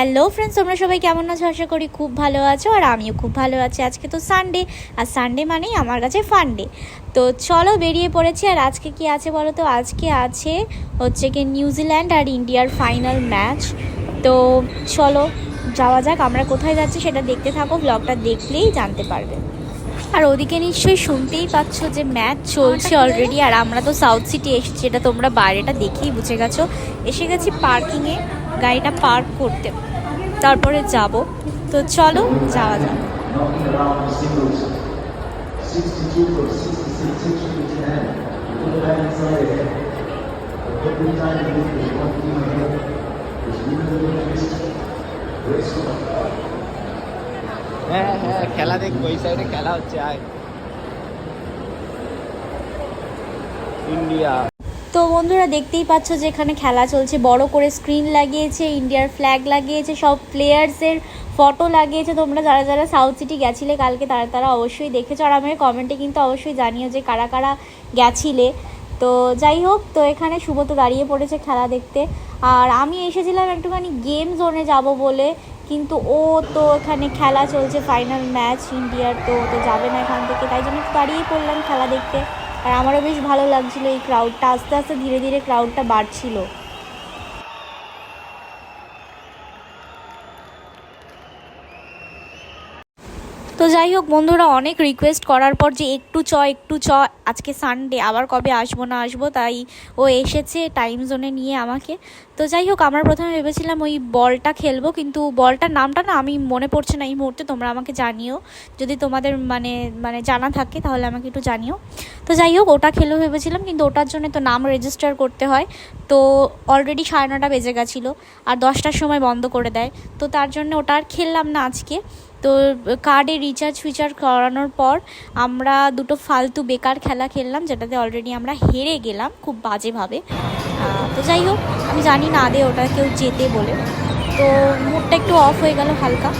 Hello friends, তোমরা সবাই কেমন আছো? আশা করি খুব ভালো আছো, আর আমিও খুব ভালো আছি। আজকে তো সানডে, আর সানডে মানেই আমার কাছে ফান ডে। তো চলো বেরিয়ে পড়েছি। আর আজকে কি আছে বলো তো? আজকে আছে হচ্ছে কি নিউজিল্যান্ড আর ইন্ডিয়ার ফাইনাল ম্যাচ। তো চলো যাওয়া যাক। আমরা কোথায় যাচ্ছি সেটা দেখতে থাকো, ব্লগটা দেখলেই জানতে পারবে। আর ওদিকে নিশ্চয়ই শুনতেই পাচ্ছ যে ম্যাচ চলছে অলরেডি। আর আমরা তো সাউথ সিটি এসেছি, এটা তোমরা বাইরেটা দেখেই বুঝে গেছো। এসে গেছি পার্কিংয়ে, গাড়িটা পার্ক করতে, তারপরে যাব। তো চলো যাওয়া যাক। হ্যাঁ হ্যাঁ, খেলা দেখবো। এই সাইডে খেলা হচ্ছে। আয় ইন্ডিয়া। তো বন্ধুরা দেখতেই পাচ্ছ যে এখানে খেলা চলছে, বড় করে স্ক্রিন লাগিয়েছে, ইন্ডিয়ার ফ্ল্যাগ লাগিয়েছে, সব প্লেয়ার্সের ফটো লাগিয়েছে। তোমরা যারা যারা সাউথ সিটি গেছিলে কালকে তারা তারা অবশ্যই দেখেছো। আর আমার কমেন্টে কিন্তু অবশ্যই জানিও যে কারা কারা গেছিলে। তো যাই হোক, তো এখানে শুভ তো দাঁড়িয়ে পড়েছে খেলা দেখতে। আর আমি এসেছিলাম একটুখানি গেম জোনে যাব বলে, কিন্তু ও তো এখানে খেলা চলছে, ফাইনাল ম্যাচ ইন্ডিয়ার, তো তো যাবে না এখান থেকে, তাই জন্য দাঁড়িয়ে পড়লাম খেলা দেখতে। আর আমারও বেশ ভালো লাগছিলো এই ক্রাউডটা, আস্তে আস্তে ধীরে ধীরে ক্রাউডটা বাড়ছিল। তো যাই হোক বন্ধুরা, অনেক রিকোয়েস্ট করার পর যে একটু চ, আজকে সানডে, আবার কবে আসবো না আসবো, তাই ও এসেছে টাইম জোনে নিয়ে আমাকে। তো যাই হোক, আমরা প্রথমে ভেবেছিলাম ওই বলটা খেলবো, কিন্তু বলটার নামটা না আমি মনে পড়ছে না এই মুহূর্তে। তোমরা আমাকে জানিও যদি তোমাদের মানে মানে জানা থাকে, তাহলে আমাকে একটু জানিও। তো যাই হোক, ওটা খেলেও ভেবেছিলাম, কিন্তু ওটার জন্য তো নাম রেজিস্টার করতে হয়। তো অলরেডি 9:30 বেজে গেছিলো, আর 10টার সময় বন্ধ করে দেয়। তো তার জন্য ওটা আর খেললাম না আজকে। তো কার্ডে রিচার্জ করানোর পর আমরা দুটো ফালতু বেকার খেলা খেললাম, যেটাতে অলরেডি আমরা হেরে গেলাম খুব বাজেভাবে। তো যাই হোক, আমি জানি না আদে ওটা কেউ জেতে বলে। তো মুডটা একটু অফ হয়ে গেল হালকা।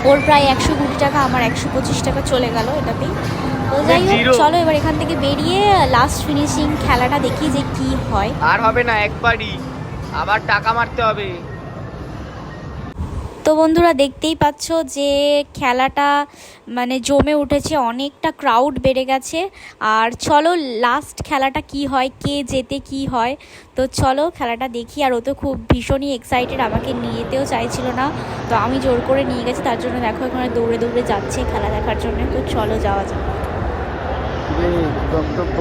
ওর প্রায় 120 টাকা, আমার 125 টাকা চলে গেল এটাতেই। তো যাই হোক, চলো এবার এখান থেকে বেরিয়ে লাস্ট ফিনিশিং খেলাটা দেখি যে কি হয়। আর হবে না, একবারই আবার টাকা মারতে হবে। তো বন্ধুরা দেখতেই পাচ্ছ যে খেলাটা মানে জমে উঠেছে, অনেকটা ক্রাউড বেড়ে গেছে। আর চলো লাস্ট খেলাটা কি হয়, কে জেতে কি হয়। তো চলো খেলাটা দেখি। আর ও তো খুব ভীষণই এক্সাইটেড, আমাকে নিয়ে যেতেও চাইছিল না, তো আমি জোর করে নিয়ে গেছি। তার জন্য দেখো এখানে দৌড়ে দৌড়ে যাচ্ছে খেলা দেখার জন্য। তো চলো যাওয়া যাক। বক্তব্য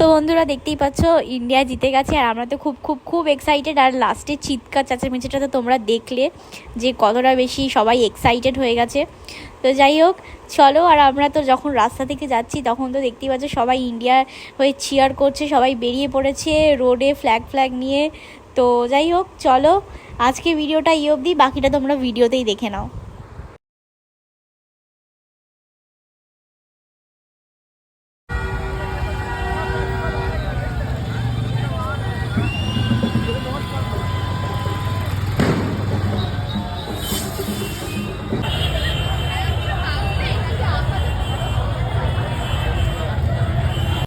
তো বন্ধুরা দেখতেই পাচ্ছ ইন্ডিয়া জিতে গেছে, আর আমরা তো খুব খুব খুব এক্সাইটেড। আর লাস্টে চিৎকার চেঁচামেচিটা তো তোমরা দেখলে যে কতটা বেশি সবাই এক্সাইটেড হয়ে গেছে। তো যাই হোক চলো, আর আমরা তো যখন রাস্তা থেকে যাচ্ছি তখন তো দেখতেই পাচ্ছ সবাই ইন্ডিয়া হয়ে চিয়ার করছে, সবাই বেরিয়ে পড়েছে রোডে ফ্ল্যাগ নিয়ে। তো যাই হোক চলো, আজকে ভিডিওটা এই অবধি, বাকিটা তোমরা ভিডিওতেই দেখে নাও।